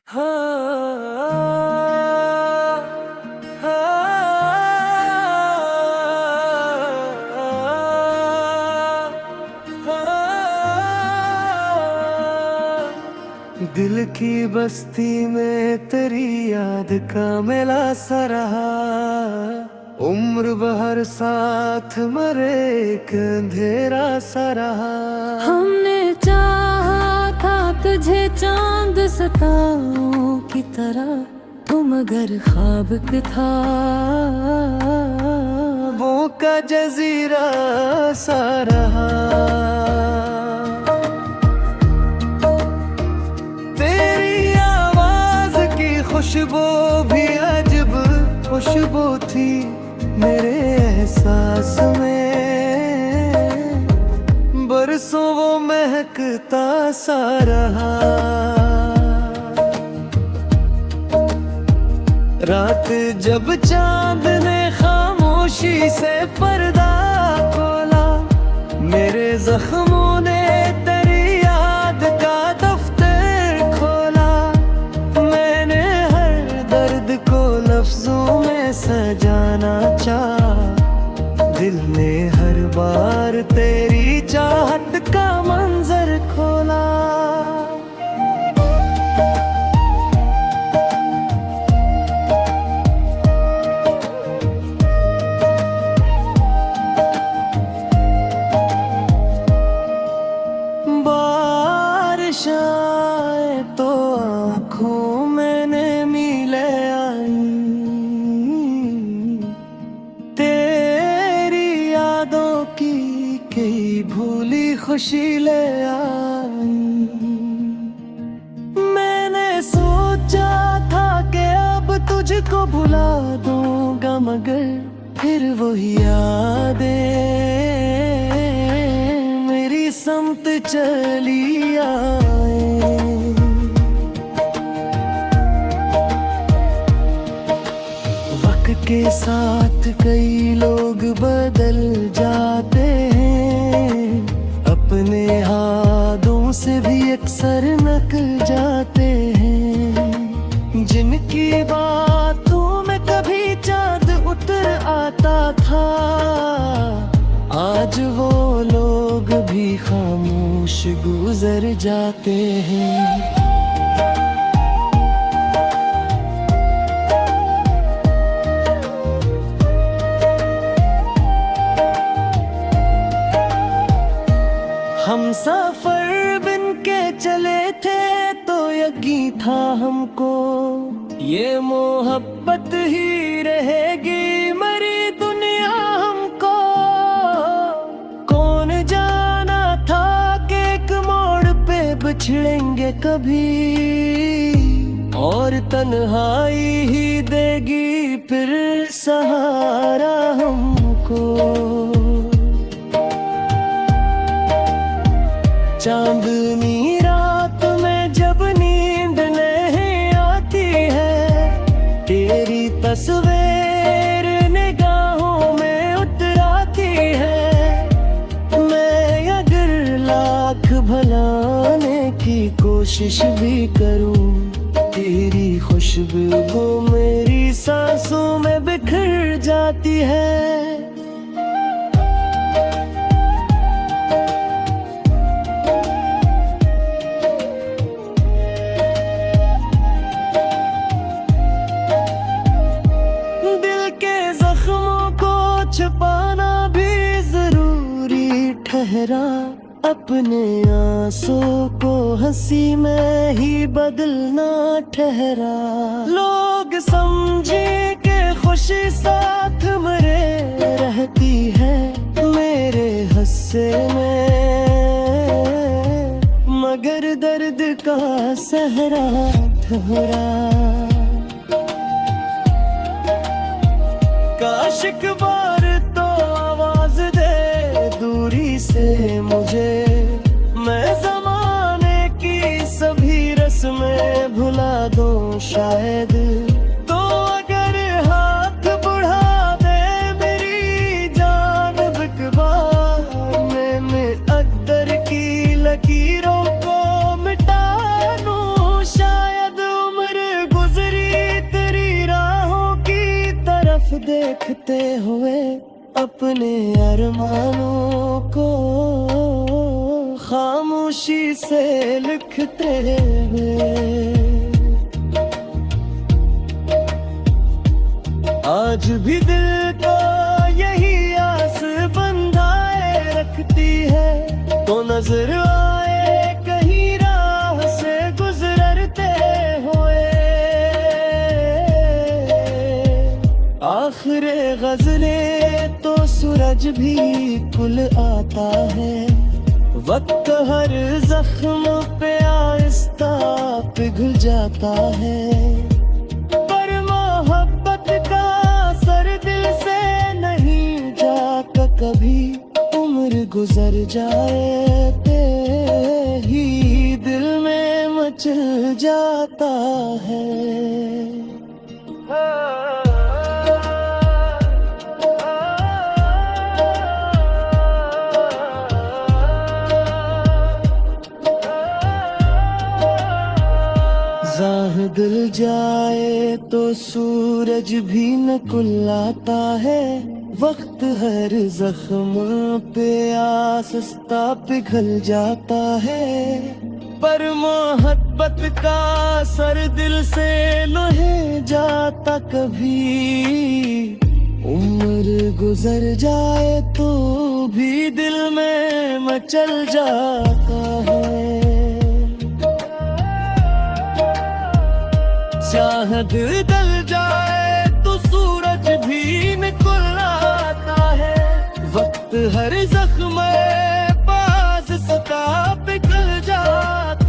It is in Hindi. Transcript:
दिल की बस्ती में तेरी याद का मेला सा रहा। उम्र भर साथ मरे एक अंधेरा सा रहा। हमने चाहा था तुझे चांद सितारों की तरह, तू मगर ख्वाब के था वो का जजीरा सा रहा। तेरी आवाज की खुशबू भी अजब खुशबू थी मेरे एहसास में। बरसों वो महकता सा रहा। रात जब चांद ने खामोशी से पर्दा खोला, मेरे जख्मों ने तेरी याद का दफ्तर खोला। मैंने हर दर्द को लफ्जों में सजाना चाहा। दिल ने हर बार तेरी चाहत का मंजर खोला। बारिश आए तो आँखों मैंने मिले आई, तेरी यादों की कई भूली खुशी ले आई। मैंने सोचा था कि अब तुझको भुला दूंगा, मगर फिर वही यादें मेरी समत चली आए। वक्त के साथ कई लोग बदल जाते हैं, अपने हाथों से भी अक्सर नक जाते हैं। जिनकी बातों में कभी चाँद उतर आता था, आज वो लोग भी खामोश गुजर जाते हैं। हम सफर बिन के चले थे तो यकीन था हमको, ये मोहब्बत ही रहेगी मरी दुनिया हमको। कौन जाना था कि एक मोड़ पे बिछड़ेंगे कभी, और तन्हाई ही देगी फिर सहारा हमको। चांदनी रात में जब नींद नहीं आती है, तेरी तस्वीर निगाहों में उतर आती है। मैं अगर लाख भुलाने की कोशिश भी करूं, तेरी खुशबू मेरी सांसों में बिखर जाती है। छुपाना भी जरूरी ठहरा, अपने आंसू को हंसी में ही बदलना ठहरा। लोग समझे कि खुशी साथ मरे रहती है मेरे हस्से में, मगर दर्द का सहरा ठहरा। काश एक बार तो आवाज दे दूरी से मुझे, मैं जमाने की सभी रस्में भुला दूं शायद। तो अगर हाथ बढ़ा दे मेरी जानिब एक बार, मैं अकदर की लकीरों को मिटा दूं शायद। देखते हुए अपने अरमानों को खामोशी से लिखते हुए। आज भी दिल को यही आस बंधाए रखती है, तो नजर आए कहीं राह से गुजरते हुए। आखिरे गजले तो सूरज भी कुल आता है, वक्त हर जख्म पे आहिस्ता पिघल जाता है। पर मोहब्बत का असर दिल से नहीं जाता कभी, उम्र गुजर जाए ते ही दिल में मचल जाता है। राह दिल जाए तो सूरज भी न कुल्लाता है, वक्त हर जख्म पे आहिस्ता पिघल जाता है। पर मोहब्बत का असर दिल से नहीं जाता कभी, उम्र गुजर जाए तो भी दिल में मचल जाता है। चाहत दल जाए तो सूरज भी निकल आता है, वक्त हर जख्म पास सता पिघल जाता